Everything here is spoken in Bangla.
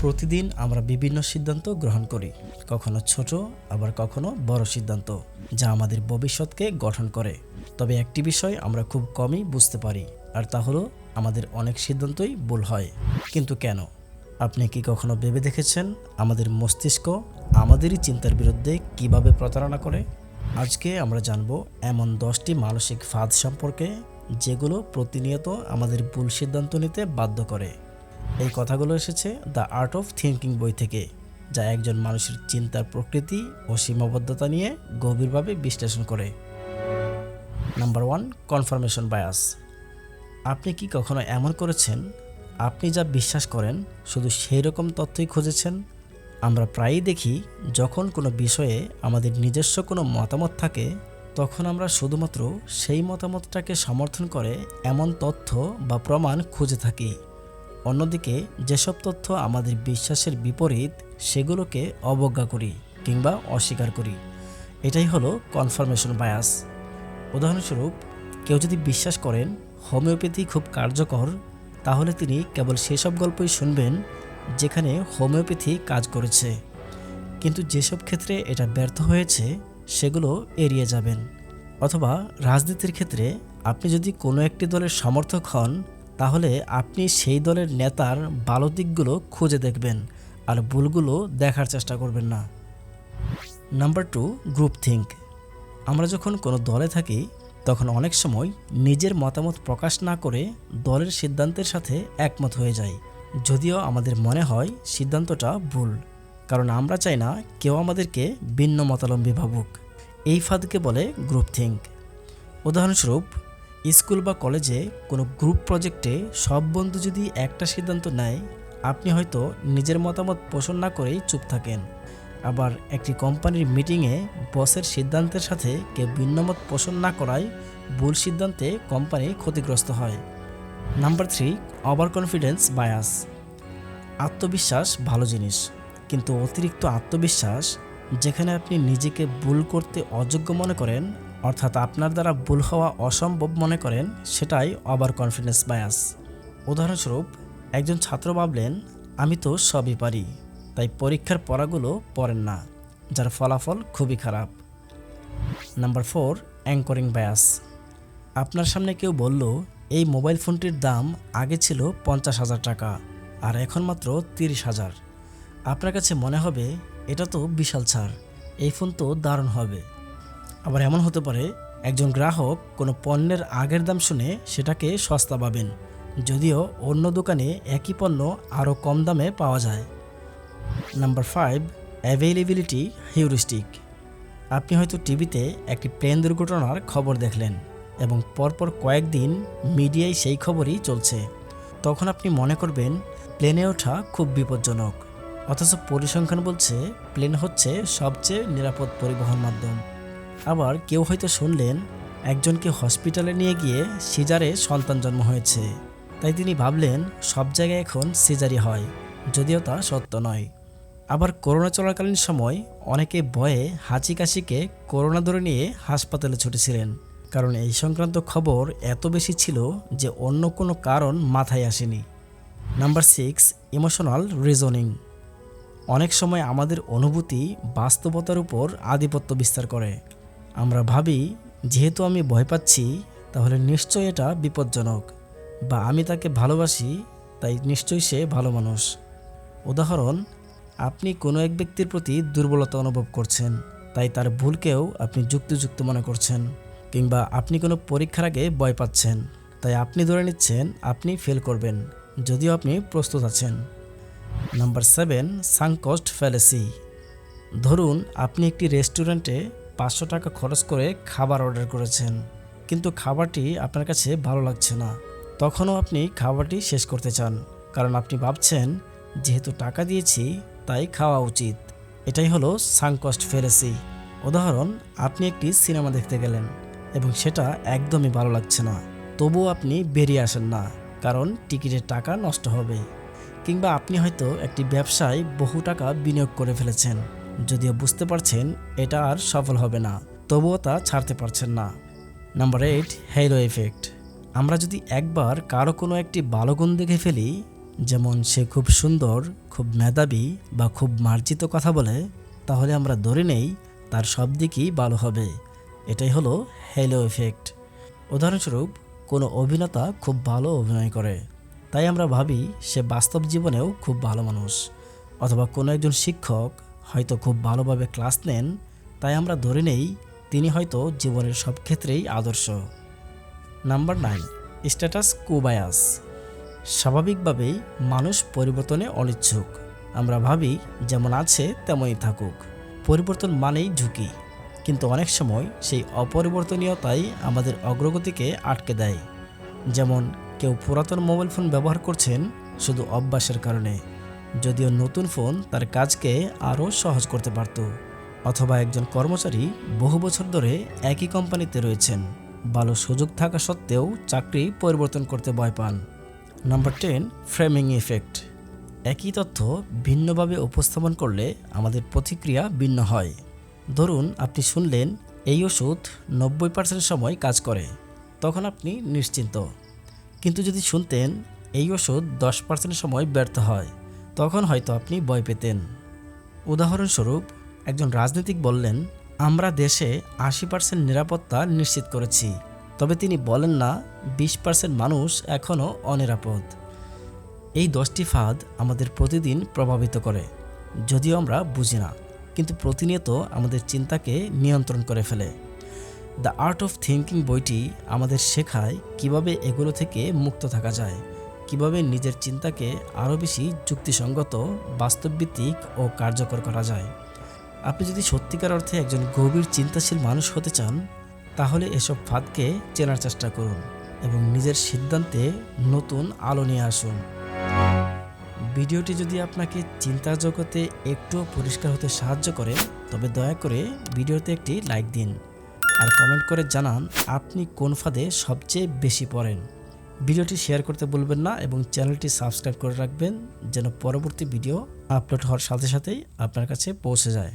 প্রতিদিন আমরা বিভিন্ন সিদ্ধান্ত গ্রহণ করি, কখনো ছোট আবার কখনো বড় সিদ্ধান্ত, যা আমাদের ভবিষ্যৎকে গঠন করে। তবে একটি বিষয় আমরা খুব কমই বুঝতে পারি, আর তা হলো আমাদের অনেক সিদ্ধান্তই ভুল হয়। কিন্তু কেন? আপনি কি কখনো ভেবে দেখেছেন আমাদের মস্তিষ্ক আমাদেরই চিন্তার বিরুদ্ধে কিভাবে প্রতারণা করে? আজকে আমরা জানব এমন 10টি মানসিক ফাঁদ সম্পর্কে, যেগুলো প্রতিনিয়ত আমাদের ভুল সিদ্ধান্ত নিতে বাধ্য করে। এই কথাগুলো এসেছে দ্য আর্ট অফ থিঙ্কিং বই থেকে, যা একজন মানুষের চিন্তার প্রকৃতি ও সীমাবদ্ধতা নিয়ে গভীরভাবে বিশ্লেষণ করে। Number 1, confirmation bias. আপনি কি কখনো এমন করেছেন, আপনি যা বিশ্বাস করেন শুধু সেই রকম তথ্যই খুঁজেছেন? আমরা প্রায়ই দেখি, যখন কোনো বিষয়ে আমাদের নিজস্ব কোনো মতামত থাকে, তখন আমরা শুধুমাত্র সেই মতামতটাকে সমর্থন করে এমন তথ্য বা প্রমাণ খুঁজে থাকি। অন্যদিকে যেসব তথ্য আমাদের বিশ্বাসের বিপরীত, সেগুলোকে অবজ্ঞা করি কিংবা অস্বীকার করি। এটাই হলো কনফার্মেশন বায়াস। উদাহরণস্বরূপ, কেউ যদি বিশ্বাস করেন হোমিওপ্যাথি খুব কার্যকর, তাহলে তিনি কেবল সেসব গল্পই শুনবেন যেখানে হোমিওপ্যাথি কাজ করেছে। কিন্তু যেসব ক্ষেত্রে এটা ব্যর্থ হয়েছে, সেগুলো এড়িয়ে যাবেন। অথবা রাজনীতির ক্ষেত্রে আপনি যদি কোনো একটি দলের সমর্থক হন, তাহলে আপনি সেই দলের নেতার ভালো দিকগুলো খুঁজে দেখবেন আর ভুলগুলো দেখার চেষ্টা করবেন না। Number 2, group think. আমরা যখন কোনো দলে থাকি, তখন অনেক সময় নিজের মতামত প্রকাশ না করে দলের সিদ্ধান্তের সাথে একমত হয়ে যাই, যদিও আমাদের মনে হয় সিদ্ধান্তটা ভুল, কারণ আমরা চাই না কেউ আমাদেরকে ভিন্ন মতাবলম্বী ভাবুক। এই ফাঁদকে বলে গ্রুপ থিঙ্ক। উদাহরণস্বরূপ, স্কুল বা কলেজে কোনো গ্রুপ প্রজেক্টে সব বন্ধু যদি একটা সিদ্ধান্ত নেয়, আপনি হয়তো নিজের মতামত পোষণ না করেই চুপ থাকেন। আবার একটি কোম্পানির মিটিংয়ে বসের সিদ্ধান্তের সাথে কেউ ভিন্নমত পোষণ না করায় ভুল সিদ্ধান্তে কোম্পানি ক্ষতিগ্রস্ত হয়। Number 3, over confidence bias. আত্মবিশ্বাস ভালো জিনিস, কিন্তু অতিরিক্ত আত্মবিশ্বাস, যেখানে আপনি নিজেকে ভুল করতে অযোগ্য মনে করেন, অর্থাৎ আপনার দ্বারা ভুল হওয়া অসম্ভব মনে করেন, সেটাই ওভার কনফিডেন্স বায়াস। উদাহরণস্বরূপ, একজন ছাত্র ভাবলেন, আমি তো সবই পারি, তাই পরীক্ষার পড়াগুলো পড়েন না, যার ফলাফল খুবই খারাপ। Number 4, anchoring bias. আপনার সামনে কেউ বলল, এই মোবাইল ফোনটির দাম আগে ছিল 50,000 টাকা আর এখন মাত্র 30,000। আপনার কাছে মনে হবে, এটা তো বিশাল ছাড়, এই ফোন তো দারুণ হবে। আবার এমন হতে পারে, একজন গ্রাহক কোনো পণ্যের আগের দাম শুনে সেটাকে সস্তা ভাবেন, যদিও অন্য দোকানে একই পণ্য আরও কম দামে পাওয়া যায়। Number 5, availability heuristic. আপনি হয়তো টিভিতে একটি প্লেন দুর্ঘটনার খবর দেখলেন এবং পরপর কয়েকদিন মিডিয়ায় সেই খবরই চলছে। তখন আপনি মনে করবেন প্লেনে ওঠা খুব বিপজ্জনক, অথচ পরিসংখ্যান বলছে প্লেন হচ্ছে সবচেয়ে নিরাপদ পরিবহন মাধ্যম। আবার কেউ হয়তো শুনলেন একজনকে হসপিটালে নিয়ে গিয়ে সিজারে সন্তান জন্ম হয়েছে, তাই তিনি ভাবলেন সব জায়গায় এখন সিজারই হয়, যদিও তা সত্য নয়। আবার করোনা চলাকালীন সময় অনেকে ভয়ে হাঁচি কাশিকে করোনা ধরে নিয়ে হাসপাতালে ছুটেছিলেন, কারণ এই সংক্রান্ত খবর এত বেশি ছিল যে অন্য কোনো কারণ মাথায় আসেনি। Number 6, emotional reasoning. অনেক সময় আমাদের অনুভূতি বাস্তবতার উপর আধিপত্য বিস্তার করে। আমরা ভাবি, যেহেতু আমি ভয় পাচ্ছি, তাহলে নিশ্চয়ই এটা বিপজ্জনক, বা আমি তাকে ভালোবাসি, তাই নিশ্চয়ই সে ভালো মানুষ। উদাহরণ, আপনি কোনো এক ব্যক্তির প্রতি দুর্বলতা অনুভব করছেন, তাই তার ভুলকেও আপনি যুক্তিযুক্ত মনে করছেন। কিংবা আপনি কোনো পরীক্ষার আগে ভয় পাচ্ছেন, তাই আপনি ধরে নিচ্ছেন আপনি ফেল করবেন, যদিও আপনি প্রস্তুত আছেন। Number 7, sunk cost ফ্যালেসি। ধরুন আপনি একটি রেস্টুরেন্টে 500 টাকা খরচ করে খাবার অর্ডার করেছেন, কিন্তু খাবারটি আপনার কাছে ভালো লাগছে না। তখনও আপনি খাবারটি শেষ করতে চান, কারণ আপনি ভাবছেন যেহেতু টাকা দিয়েছি তাই খাওয়া উচিত। এটাই হলো সাঙ্ক কস্ট ফ্যালেসি। উদাহরণ, আপনি একটি সিনেমা দেখতে গেলেন এবং সেটা একদমই ভালো লাগছে না, তবুও আপনি বেরিয়ে আসেন না, কারণ টিকিটের টাকা নষ্ট হবে। কিংবা আপনি হয়তো একটি ব্যবসায় বহু টাকা বিনিয়োগ করে ফেলেছেন, যদিও বুঝতে পারছেন এটা আর সফল হবে না, তবুও তা ছাড়তে পারছেন না। Number 8, hello effect. আমরা যদি একবার কারো কোনো একটি ভালো গুণ দেখে ফেলি, যেমন সে খুব সুন্দর, খুব মেধাবী বা খুব মার্জিত কথা বলে, তাহলে আমরা ধরে নেই তার সব দিকই ভালো হবে। এটাই হলো হ্যালো ইফেক্ট। উদাহরণস্বরূপ, কোনো অভিনেতা খুব ভালো অভিনয় করে, তাই আমরা ভাবি সে বাস্তব জীবনেও খুব ভালো মানুষ। অথবা কোনো একজন শিক্ষক হয়তো খুব ভালোভাবে ক্লাস নেন, তাই আমরা ধরে নেই তিনি হয়তো জীবনের সব ক্ষেত্রেই আদর্শ। নাম্বার 9, স্ট্যাটাস কো বায়াস। স্বাভাবিকভাবেই মানুষ পরিবর্তনে অনিচ্ছুক। আমরা ভাবি যেমন আছে তেমনই থাকুক। পরিবর্তন মানেই ঝুঁকি, কিন্তু অনেক সময় সেই অপরিবর্তনীয়তাই আমাদের অগ্রগতিকে আটকে দেয়। যেমন কেউ পুরাতন মোবাইল ফোন ব্যবহার করছেন শুধু অভ্যাসের কারণে, যদিও নতুন ফোন তার কাজকে আরও সহজ করতে পারত। অথবা একজন কর্মচারী বহু বছর ধরে একই কোম্পানিতে রয়েছেন, ভালো সুযোগ থাকা সত্ত্বেও চাকরি পরিবর্তন করতে ভয় পান। Number 10, framing effect. একই তথ্য ভিন্নভাবে উপস্থাপন করলে আমাদের প্রতিক্রিয়া ভিন্ন হয়। ধরুন আপনি শুনলেন এই ওষুধ 90% সময় কাজ করে, তখন আপনি নিশ্চিন্ত। কিন্তু যদি শুনতেন এই ওষুধ 10% সময় ব্যর্থ হয়, তখন হয়তো আপনি ভয় পেতেন। উদাহরণস্বরূপ, একজন রাজনীতিক বললেন, আমরা দেশে 80% নিরাপত্তা নিশ্চিত করেছি, তবে তিনি বলেন না 20% মানুষ এখনও অনিরাপদ। এই 10টি ফাঁদ আমাদের প্রতিদিন প্রভাবিত করে, যদিও আমরা বুঝি না, কিন্তু প্রতিনিয়ত আমাদের চিন্তাকে নিয়ন্ত্রণ করে ফেলে। দ্য আর্ট অফ থিঙ্কিং বইটি আমাদের শেখায় কিভাবে এগুলো থেকে মুক্ত থাকা যায়, কিভাবে নিজের চিন্তাকে আরও বেশি যুক্তিসঙ্গত, বাস্তবভিত্তিক ও কার্যকর করা যায়। আপনি যদি সত্যিকার অর্থে একজন গভীর চিন্তাশীল মানুষ হতে চান, তাহলে এসব ফাঁদকে চেনার চেষ্টা করুন এবং নিজের সিদ্ধান্তে নতুন আলো নিয়ে আসুন। ভিডিওটি যদি আপনাকে চিন্তার জগতে একটুও পরিষ্কার হতে সাহায্য করে, তবে দয়া করে ভিডিওতে একটি লাইক দিন আর কমেন্ট করে জানান আপনি কোন ফাঁদে সবচেয়ে বেশি পড়েন। ভিডিওটি শেয়ার করতে ভুলবেন না এবং চ্যানেলটি সাবস্ক্রাইব করে রাখবেন, যেন পরবর্তী ভিডিও আপলোড হওয়ার সাথে সাথেই আপনার কাছে পৌঁছে যায়।